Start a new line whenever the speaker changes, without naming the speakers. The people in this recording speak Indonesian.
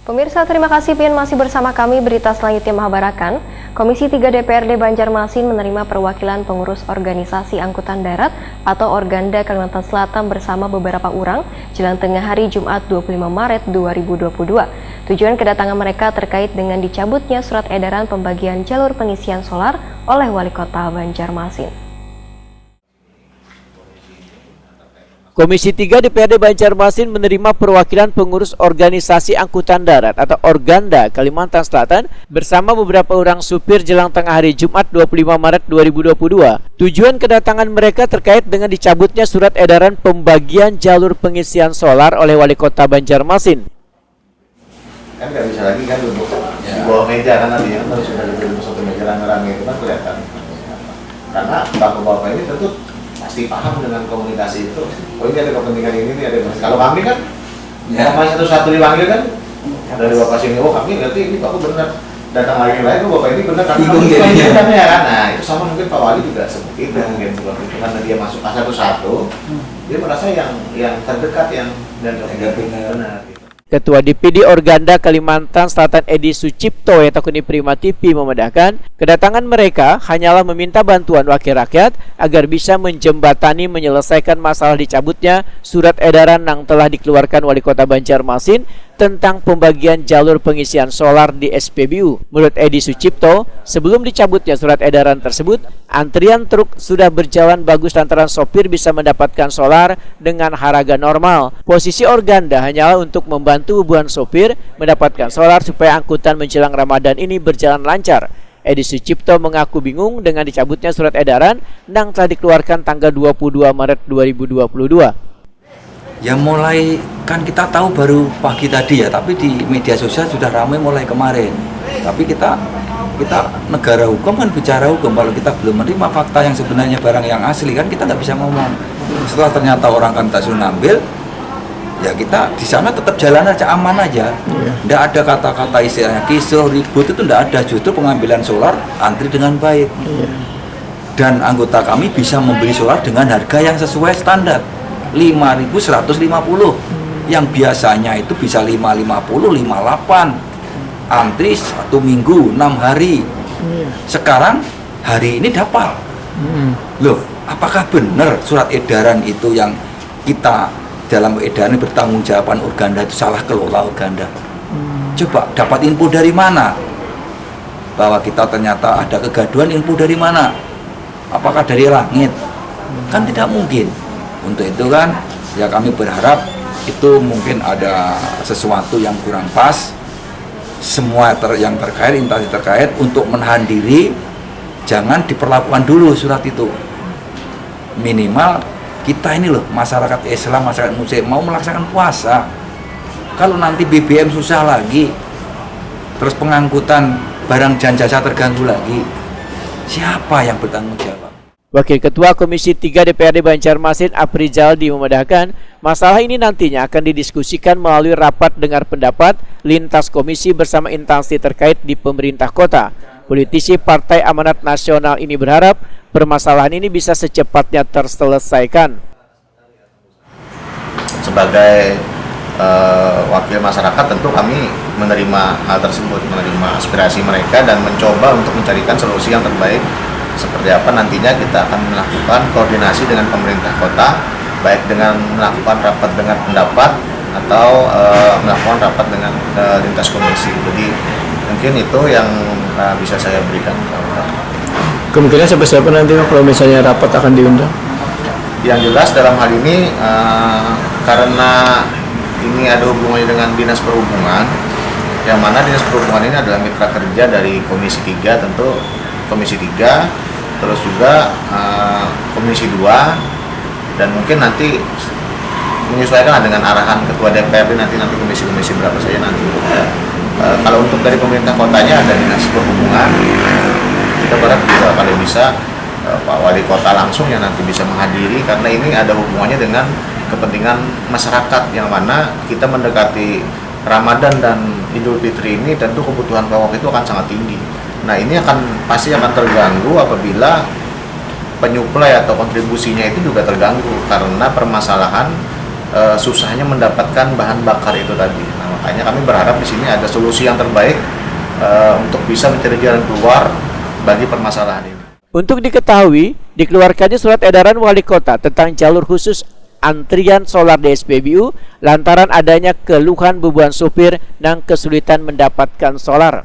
Pemirsa, terima kasih Pian masih bersama kami. Berita selanjutnya mengabarkan, Komisi 3 DPRD Banjarmasin menerima perwakilan pengurus organisasi angkutan darat atau Organda Kalimantan Selatan bersama beberapa orang jelang tengah hari Jumat 25 Maret 2022. Tujuan kedatangan mereka terkait dengan dicabutnya surat edaran pembagian jalur pengisian solar oleh Wali Kota Banjarmasin.
Komisi 3 DPRD Banjarmasin menerima perwakilan pengurus organisasi angkutan darat atau Organda Kalimantan Selatan bersama beberapa orang supir jelang tengah hari Jumat 25 Maret 2022. Tujuan kedatangan mereka terkait dengan dicabutnya surat edaran pembagian jalur pengisian solar oleh Wali Kota Banjarmasin.
Kan nggak bisa lagi kan duduk di bawah meja kan nanti harus sudah duduk satu meja rame-rame itu kan kelihatan. Karena bapak-bapak ini tentu pasti paham dengan komunikasi itu. Oh ini ada kepentingan ini ada. Kalau kami kan, bapak satu-satu dipanggil kan dari bapak sini. Oh kami ngerti ini bapak benar. Datang lagi lain, oh bapak ini benar kami ini kan ya kan. Nah itu sama mungkin Pak Wali juga seperti itu mungkin seperti itu karena dia masuk satu-satu, dia merasa yang terdekat yang dan benar.
Ketua DPD Organda Kalimantan Selatan Edi Sucipto yang takuni Prima TV memedahkan, kedatangan mereka hanyalah meminta bantuan wakil rakyat agar bisa menjembatani menyelesaikan masalah dicabutnya surat edaran yang telah dikeluarkan Wali Kota Banjarmasin tentang pembagian jalur pengisian solar di SPBU. Menurut Edi Sucipto, sebelum dicabutnya surat edaran tersebut, antrian truk sudah berjalan bagus lantaran sopir bisa mendapatkan solar dengan harga normal. Posisi Organda hanyalah untuk membantu hubungan sopir mendapatkan solar supaya angkutan menjelang Ramadan ini berjalan lancar. Edi Sucipto mengaku bingung dengan dicabutnya surat edaran yang telah dikeluarkan tanggal 22 Maret 2022.
Ya mulai kan kita tahu baru pagi tadi ya, tapi di media sosial sudah ramai mulai kemarin. Tapi kita negara hukum kan bicara hukum. Kalau kita belum menerima fakta yang sebenarnya barang yang asli kan kita nggak bisa ngomong. Setelah ternyata orang kan tak suruh ngambil, ya kita di sana tetap jalan aja, aman aja. Nggak ada kata-kata istilahnya kisruh ribut itu nggak ada. Justru pengambilan solar antri dengan baik. Dan anggota kami bisa membeli solar dengan harga yang sesuai standar. 5.150 yang biasanya itu bisa 550, 58 antri 1 minggu 6 hari sekarang hari ini dapat loh, apakah benar surat edaran itu yang kita dalam edaran bertanggung jawaban Organda itu salah kelola Organda? Coba dapat info dari mana bahwa kita ternyata ada kegaduhan? Info dari mana? Apakah dari langit? Kan tidak mungkin. Untuk itu kan ya kami berharap itu mungkin ada sesuatu yang kurang pas. Semua yang terkait, instansi terkait untuk menahan diri, jangan diperlakukan dulu surat itu. Minimal kita ini loh masyarakat Islam, masyarakat Muslim mau melaksanakan puasa. Kalau nanti BBM susah lagi, terus pengangkutan barang dan jasa terganggu lagi, siapa yang bertanggung jawab?
Wakil Ketua Komisi 3 DPRD Banjarmasin Aprizaldi memedahkan, masalah ini nantinya akan didiskusikan melalui rapat dengar pendapat lintas komisi bersama instansi terkait di pemerintah kota. Politisi Partai Amanat Nasional ini berharap permasalahan ini bisa secepatnya terselesaikan.
Sebagai wakil masyarakat tentu kami menerima hal tersebut, menerima aspirasi mereka dan mencoba untuk mencarikan solusi yang terbaik. Seperti apa nantinya kita akan melakukan koordinasi dengan pemerintah kota, baik dengan melakukan rapat dengar pendapat atau melakukan rapat dengan lintas komisi. Jadi mungkin itu yang bisa saya berikan.
Kemungkinan siapa nanti kalau misalnya rapat akan diundang?
Yang jelas dalam hal ini karena ini ada hubungannya dengan Dinas Perhubungan, yang mana Dinas Perhubungan ini adalah mitra kerja dari Komisi 3, tentu Komisi 3, terus juga Komisi 2, dan mungkin nanti menyesuaikan dengan arahan Ketua DPRD nanti komisi-komisi berapa saja nanti. Kalau untuk dari pemerintah kotanya ada Dinas Perhubungan, kita berharap juga kalau bisa Pak Wali Kota langsung yang nanti bisa menghadiri karena ini ada hubungannya dengan kepentingan masyarakat yang mana kita mendekati Ramadan dan Idul Fitri ini tentu kebutuhan pokok itu akan sangat tinggi. Nah ini pasti akan terganggu apabila penyuplai atau kontribusinya itu juga terganggu karena permasalahan susahnya mendapatkan bahan bakar itu tadi. Nah, Makanya kami berharap di sini ada solusi yang terbaik untuk bisa mencari jalan keluar bagi permasalahan ini.
Untuk diketahui, dikeluarkannya surat edaran wali kota tentang jalur khusus antrian solar di SPBU lantaran adanya keluhan beban supir dan kesulitan mendapatkan solar.